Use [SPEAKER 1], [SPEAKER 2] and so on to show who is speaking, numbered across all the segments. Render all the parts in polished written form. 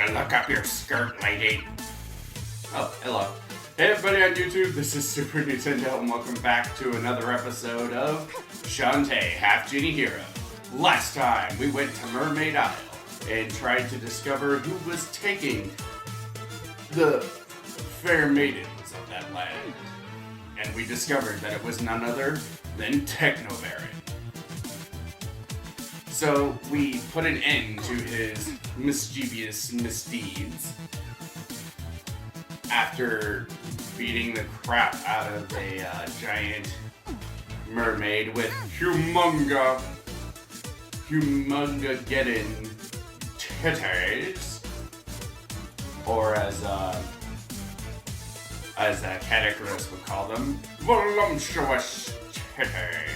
[SPEAKER 1] better look up your skirt, lady. Oh, hello. Hey everybody on YouTube, this is Super Nintendo, and welcome back to another episode of Shantae, Half Genie Hero. Last time, we went to Mermaid Isle and tried to discover who was taking the fair maidens of that land. And we discovered that it was none other than Technobaron. So we put an end to his mischievous misdeeds after beating the crap out of a giant mermaid with humunga-getting titties, or as Catechris would call them, voluptuous titties.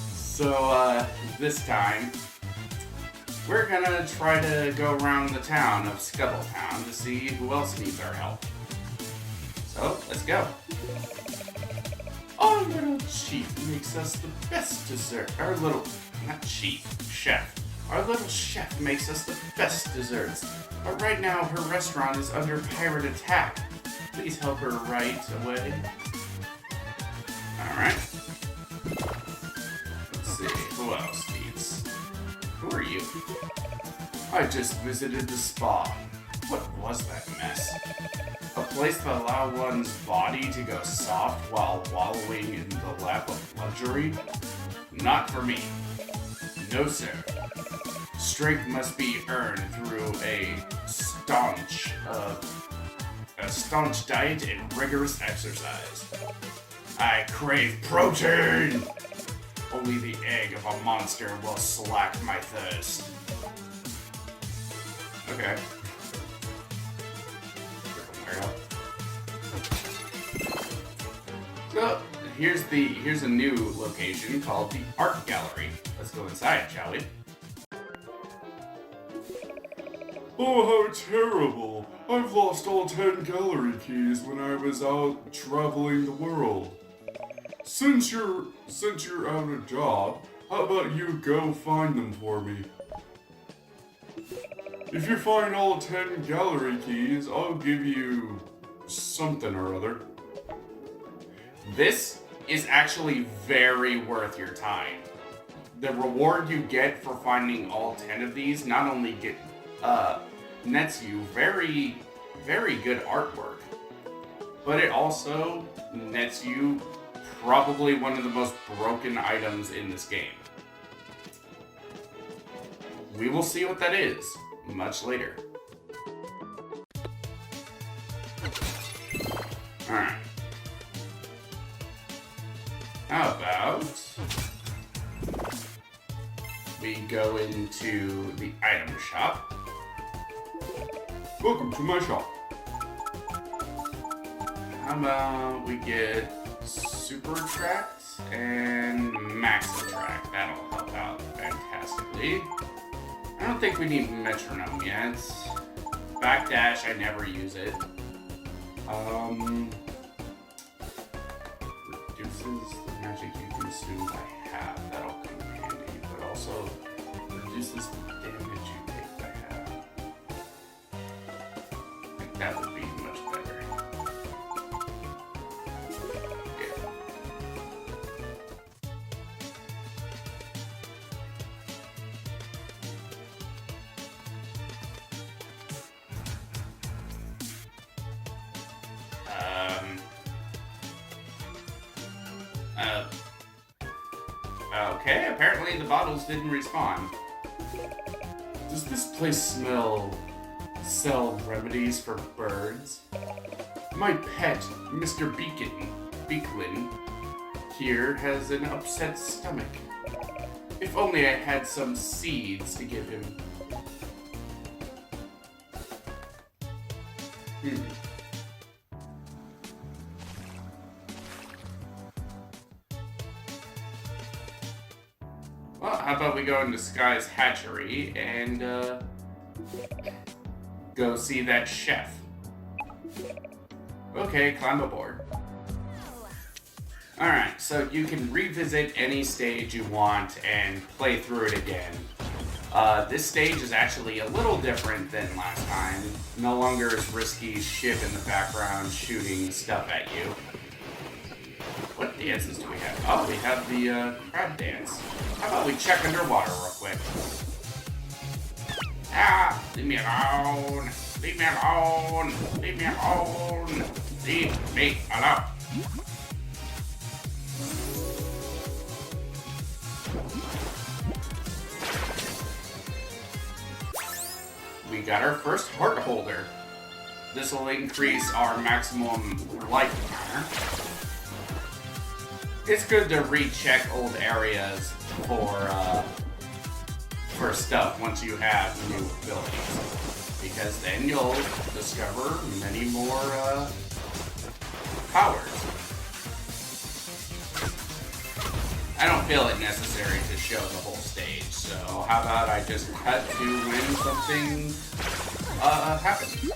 [SPEAKER 1] So this time we're gonna try to go around the town of Scuttletown to see who else needs our help. So let's go. Our little chief makes us the best dessert. Our little chef. Our little chef makes us the best desserts. But right now her restaurant is under pirate attack. Please help her right away. Alright. Let's see, who else needs? Who are you? I just visited the spa. What was that mess? A place that allowed one's body to go soft while wallowing in the lap of luxury? Not for me. No, sir. Strength must be earned through a staunch diet and rigorous exercise. I crave protein! Only the egg of a monster will slack my thirst. Okay. So, here's a new location called the Art Gallery. Let's go inside, shall we? Oh, how terrible! I've lost all 10 gallery keys when I was out traveling the world. Since you're out of job, how about you go find them for me? If you find all 10 gallery keys, I'll give you something or other. This is actually very worth your time. The reward you get for finding all 10 of these not only nets you very, very good artwork, but it also nets you probably one of the most broken items in this game. We will see what that is much later. Alright. How about we go into the item shop. Welcome to my shop. How about we get Super Attract and Max Attract? That'll help out fantastically. I don't think we need Metronome yet. Backdash, I never use it. Reduces the magic you consume by half. That'll come in handy, but also reduces the damage you take by half. I think that would be much better. Okay, apparently the bottles didn't respawn. Does this place sell remedies for birds? My pet, Mr. Beaklin, here has an upset stomach. If only I had some seeds to give him. Well, how about we go into Sky's hatchery and go see that chef. Okay, climb aboard. Alright, so you can revisit any stage you want and play through it again. This stage is actually a little different than last time. No longer is Risky's ship in the background shooting stuff at you. What dances do we have? Oh, we have the crab dance. How about we check underwater real quick? Ah! Leave me alone! Leave me alone! Leave me alone! Leave me alone! We got our first heart holder. This will increase our maximum life counter. It's good to recheck old areas for stuff once you have new abilities, because then you'll discover many more powers. I don't feel it necessary to show the whole stage, so how about I just cut to when something happens.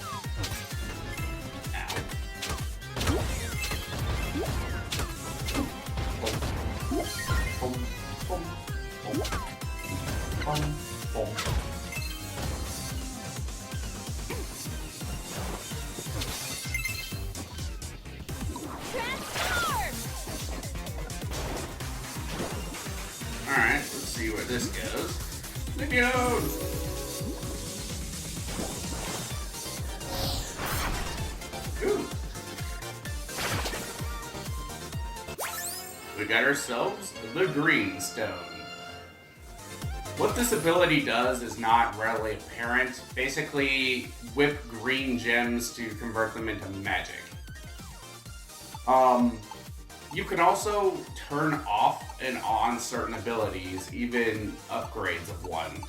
[SPEAKER 1] Alright, let's see where this goes. Leave me alone! Ooh. We got ourselves the green stone. What this ability does is not readily apparent. Basically, whip green gems to convert them into magic. You can also turn off and on certain abilities, even upgrades of one,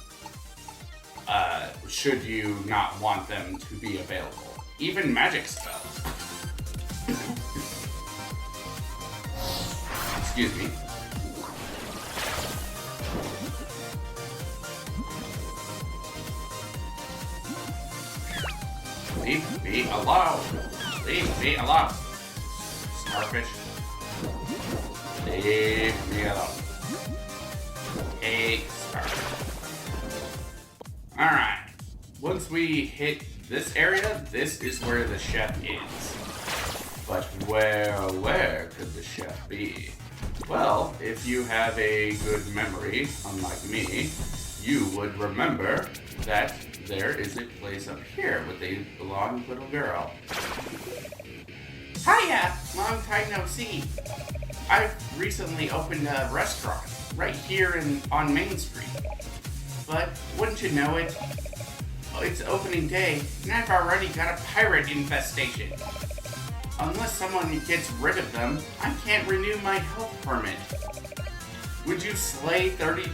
[SPEAKER 1] should you not want them to be available. Even magic spells. Excuse me. Leave me alone! Leave me alone! Starfish. Leave me alone. Hey, starfish. Alright. Once we hit this area, this is where the chef is. But where could the chef be? Well, if you have a good memory, unlike me, you would remember that there is a place up here with a blonde little girl. Hiya! Long time no see. I've recently opened a restaurant right here on Main Street. But wouldn't you know it? It's opening day, and I've already got a pirate infestation. Unless someone gets rid of them, I can't renew my health permit. Would you slay 30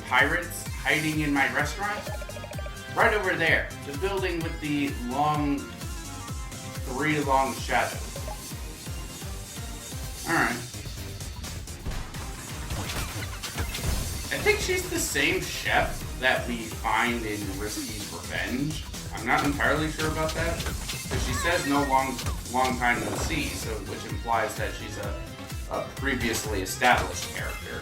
[SPEAKER 1] pirates hiding in my restaurant? Right over there, the building with the three long shadows. Alright. I think she's the same chef that we find in Risky's Revenge. I'm not entirely sure about that, because she says no long time no see, so which implies that she's a previously established character.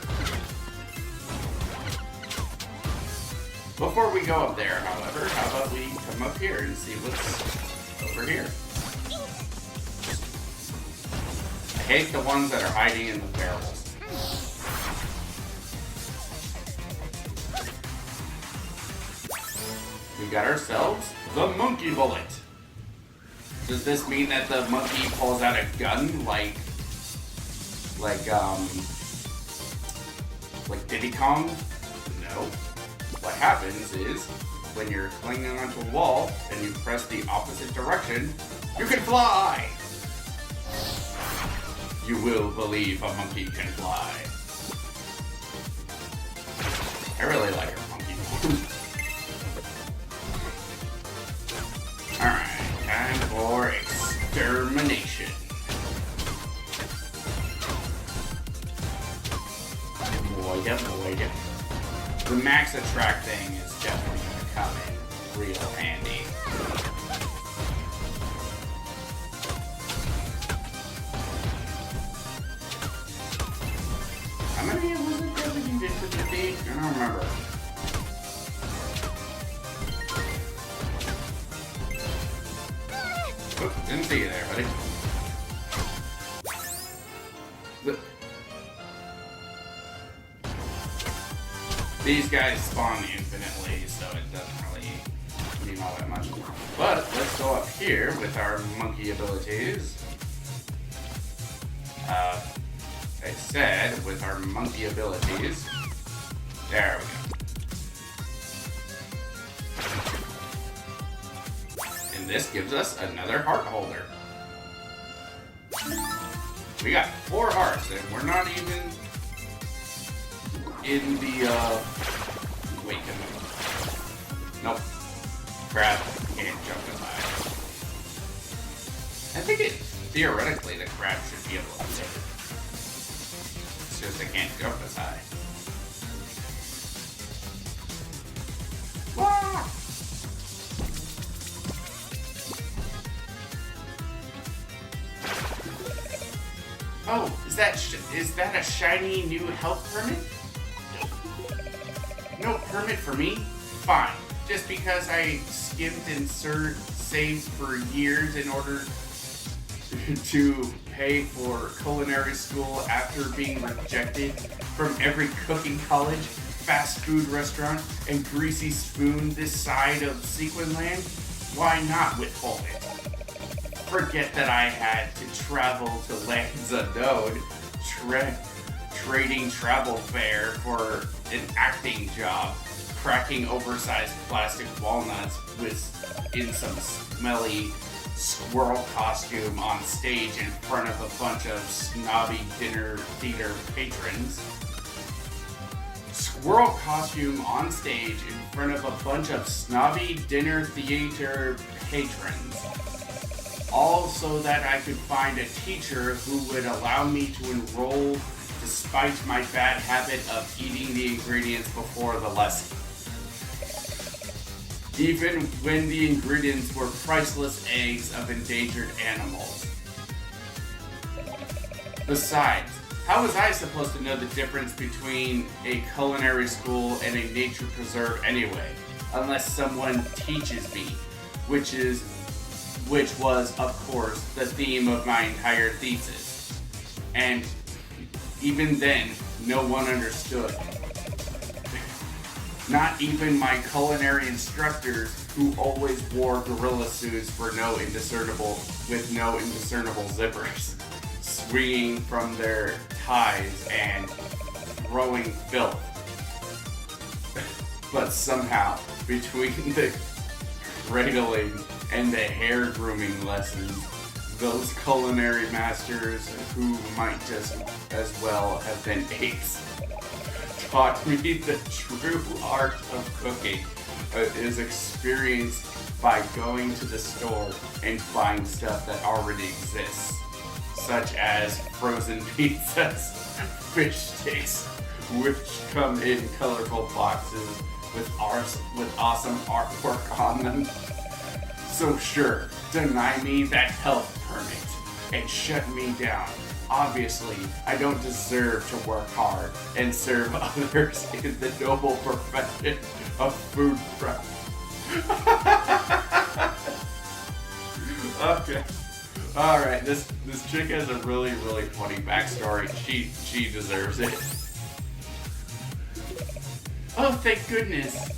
[SPEAKER 1] Before we go up there, however, how about we come up here and see what's over here? I hate the ones that are hiding in the barrels. We got ourselves the monkey bullet. Does this mean that the monkey pulls out a gun like Diddy Kong? No. What happens is, when you're clinging onto a wall and you press the opposite direction, you can fly! You will believe a monkey can fly. I really like her monkey form. Alright, time for extermination. Boy. The max attract thing is definitely going to come in real handy. How many was it that we did for the day? I don't remember. Oops, didn't see you there, buddy. These guys spawn infinitely, so it doesn't really mean all that much. But let's go up here with our monkey abilities. I said with our monkey abilities. There we go. And this gives us another heart holder. We got 4 hearts, and we're not even in the, wait a minute. Nope. Crab can't jump as high. I think theoretically, the crab should be able to do it. It's just they can't jump as high. Wah! Oh, is that a shiny new health permit? No permit for me? Fine. Just because I skimmed and saved for years in order to pay for culinary school after being rejected from every cooking college, fast food restaurant, and greasy spoon this side of Sequin Land? Why not withhold it? Forget that I had to travel to lands unknown, trading travel fare for an acting job, cracking oversized plastic walnuts in some smelly squirrel costume on stage in front of a bunch of snobby dinner theater patrons. Squirrel costume on stage in front of a bunch of snobby dinner theater patrons. All so that I could find a teacher who would allow me to enroll despite my bad habit of eating the ingredients before the lesson. Even when the ingredients were priceless eggs of endangered animals. Besides, how was I supposed to know the difference between a culinary school and a nature preserve anyway, unless someone teaches me, which was, of course, the theme of my entire thesis. And even then, no one understood. Not even my culinary instructors, who always wore gorilla suits with no indiscernible zippers, swinging from their ties and throwing filth. But somehow, between the cradling and the hair grooming lessons, those culinary masters, who might just as well have been apes, taught me the true art of cooking is experienced by going to the store and buying stuff that already exists, such as frozen pizzas, fish sticks, which come in colorful boxes with awesome artwork on them. So sure, deny me that health permit and shut me down. Obviously, I don't deserve to work hard and serve others in the noble profession of food prep. Okay. Alright, this chick has a really, really funny backstory. She deserves it. Oh, thank goodness.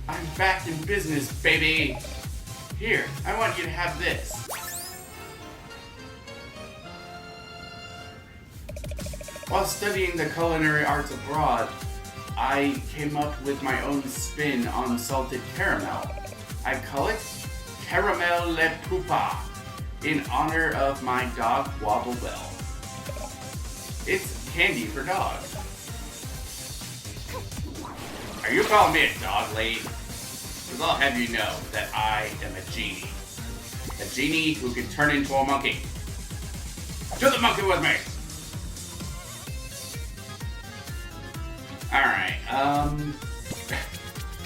[SPEAKER 1] I'm back in business, baby. Here, I want you to have this. While studying the culinary arts abroad, I came up with my own spin on salted caramel. I call it Caramel Le Pupa, in honor of my dog Wobble Bell. It's candy for dogs. Are you calling me a dog, lady? Because I'll have you know that I am a genie. A genie who can turn into a monkey. To the monkey with me! Alright,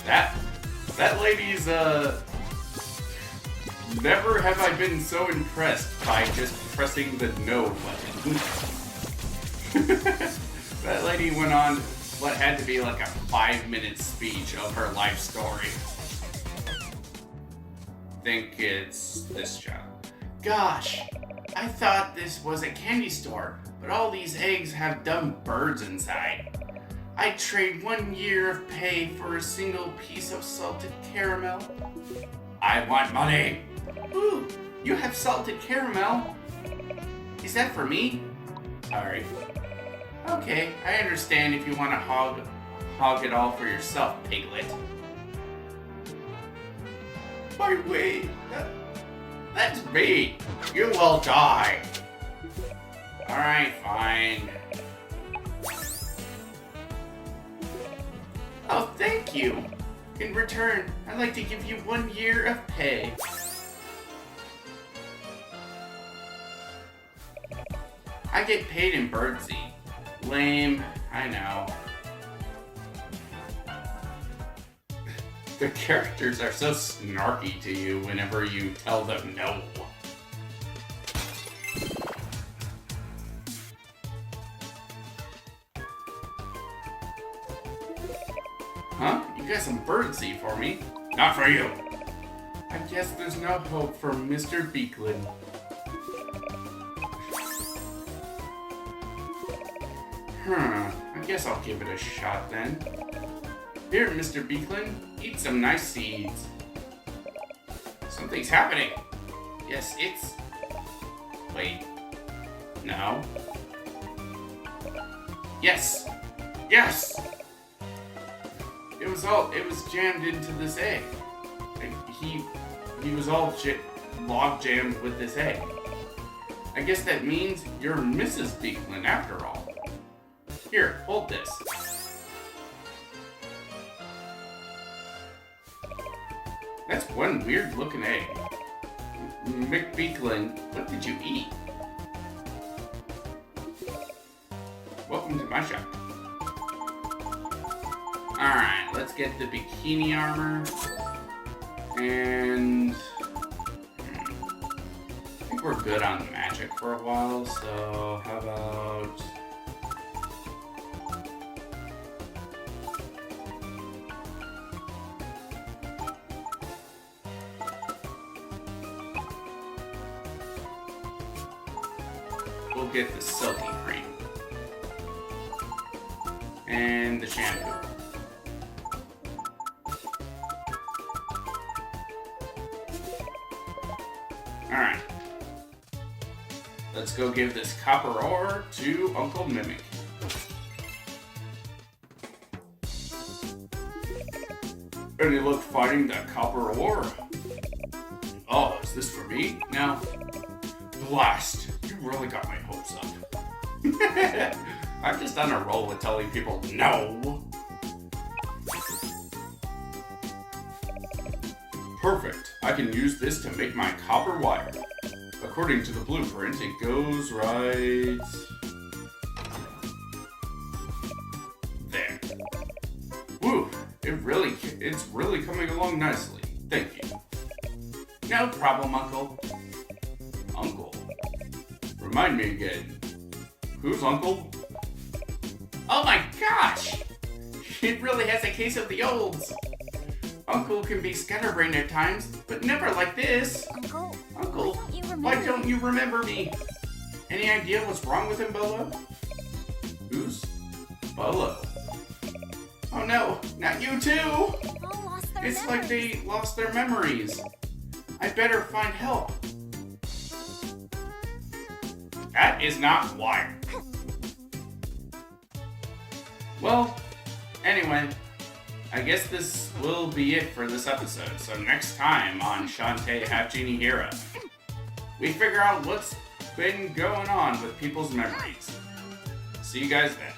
[SPEAKER 1] that lady's, never have I been so impressed by just pressing the no button. That lady went on what had to be like a 5-minute speech of her life story. I think it's this child. gosh, I thought this was a candy store, but all these eggs have dumb birds inside. I'd trade 1 year of pay for a single piece of salted caramel. I want money. Ooh, you have salted caramel. Is that for me? Sorry. Okay, I understand if you want to hog it all for yourself, piglet. Wait, that's me. You will die. Alright, fine. Oh, thank you. In return, I'd like to give you 1 year of pay. I get paid in birdseed. Lame, I know. The characters are so snarky to you whenever you tell them no. Huh? You got some birdseed for me? Not for you. I guess there's no hope for Mr. Beeklin. I guess I'll give it a shot then. Here, Mr. Beeklin, eat some nice seeds. Something's happening. Yes, it's... Wait. No. Yes! Yes! It was jammed into this egg. He was all log jammed with this egg. I guess that means you're Mrs. Beeklin after all. Here, hold this. That's one weird looking egg. McBeeklin, what did you eat? Welcome to my shop. Alright, let's get the bikini armor. And... I think we're good on magic for a while, so how about... We'll get the silky cream. And the shampoo. Alright. Let's go give this copper ore to Uncle Mimic. Any luck finding that copper ore? Oh, is this for me? Now, blast. You really got my hopes up. I'm just on a roll with telling people no. Perfect. I can use this to make my copper wire. According to the blueprint, it goes right there. Woo! It's really coming along nicely. Thank you. No problem, Uncle. Uncle? Remind me again. Who's Uncle? Oh my gosh! It really has a case of the olds. Uncle can be scatterbrained at times, but never like this. Uncle, why don't you remember me? Any idea what's wrong with him, Bolo? Who's Bolo? Oh no, not you too! It's like they lost their memories. I better find help. That is not wire. Well, anyway, I guess this will be it for this episode. So next time on Shantae Half Genie Hero, we figure out what's been going on with people's memories. See you guys then.